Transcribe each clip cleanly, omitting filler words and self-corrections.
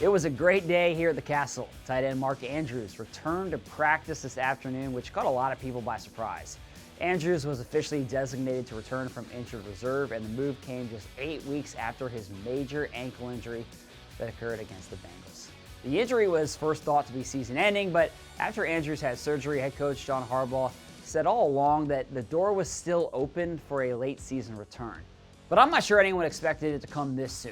It was a great day here at the Castle. Tight end Mark Andrews returned to practice this afternoon, which caught a lot of people by surprise. Andrews was officially designated to return from injured reserve, and the move came just 8 weeks after his major ankle injury that occurred against the Bengals. The injury was first thought to be season-ending, but after Andrews had surgery, head coach John Harbaugh said all along that the door was still open for a late-season return. But I'm not sure anyone expected it to come this soon.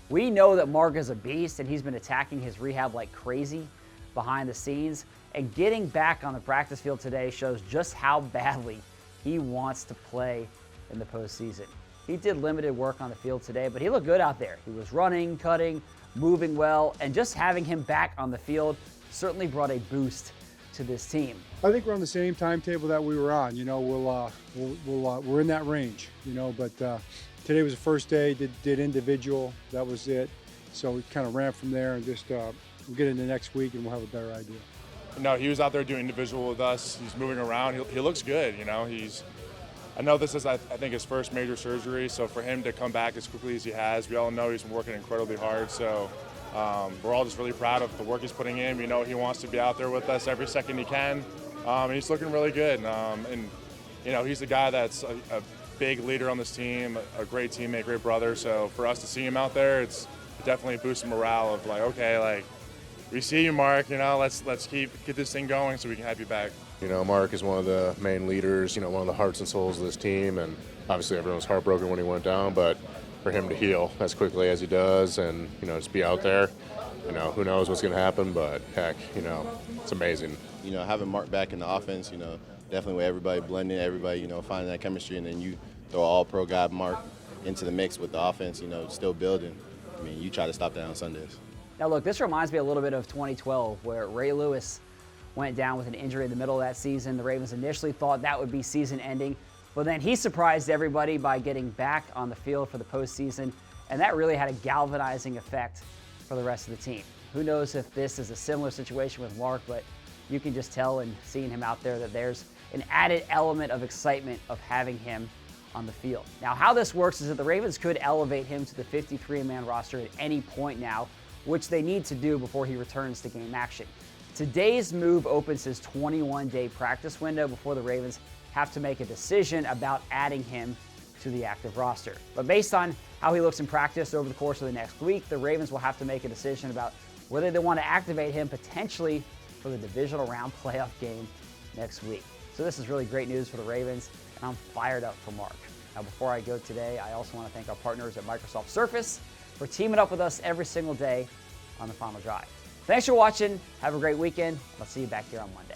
We know that Mark is a beast, and he's been attacking his rehab like crazy behind the scenes. And getting back on the practice field today shows just how badly he wants to play in the postseason. He did limited work on the field today, but he looked good out there. He was running, cutting, moving well, and just having him back on the field certainly brought a boost to this team. I think we're on the same timetable that we were on. We're in that range, but today was the first day, did individual, that was it. So we kind of ramped from there and just we'll get into next week and we'll have a better idea. No, he was out there doing individual with us. He's moving around. He looks good, I know this is, I think, his first major surgery, so for him to come back as quickly as he has, we all know he's been working incredibly hard, so we're all just really proud of the work he's putting in. We know he wants to be out there with us every second he can, and he's looking really good. He's a guy that's a big leader on this team, a great teammate, great brother, so for us to see him out there, it's definitely boosting morale of we see you, Mark, let's get this thing going so we can have you back. Mark is one of the main leaders, one of the hearts and souls of this team, and obviously everyone was heartbroken when he went down, but for him to heal as quickly as he does and, just be out there, who knows what's going to happen, but heck, it's amazing. Having Mark back in the offense, definitely with everybody blending, everybody, finding that chemistry, and then you throw all-pro guy Mark into the mix with the offense, still building. You try to stop that on Sundays. Now look, this reminds me a little bit of 2012, where Ray Lewis went down with an injury in the middle of that season. The Ravens initially thought that would be season-ending, but then he surprised everybody by getting back on the field for the postseason, and that really had a galvanizing effect for the rest of the team. Who knows if this is a similar situation with Mark, but you can just tell in seeing him out there that there's an added element of excitement of having him on the field. Now, how this works is that the Ravens could elevate him to the 53-man roster at any point now, which they need to do before he returns to game action. Today's move opens his 21-day practice window before the Ravens have to make a decision about adding him to the active roster. But based on how he looks in practice over the course of the next week, the Ravens will have to make a decision about whether they want to activate him potentially for the divisional round playoff game next week. So this is really great news for the Ravens, and I'm fired up for Mark. Now, before I go today, I also want to thank our partners at Microsoft Surface for teaming up with us every single day on the Final Drive. Thanks for watching. Have a great weekend. I'll see you back here on Monday.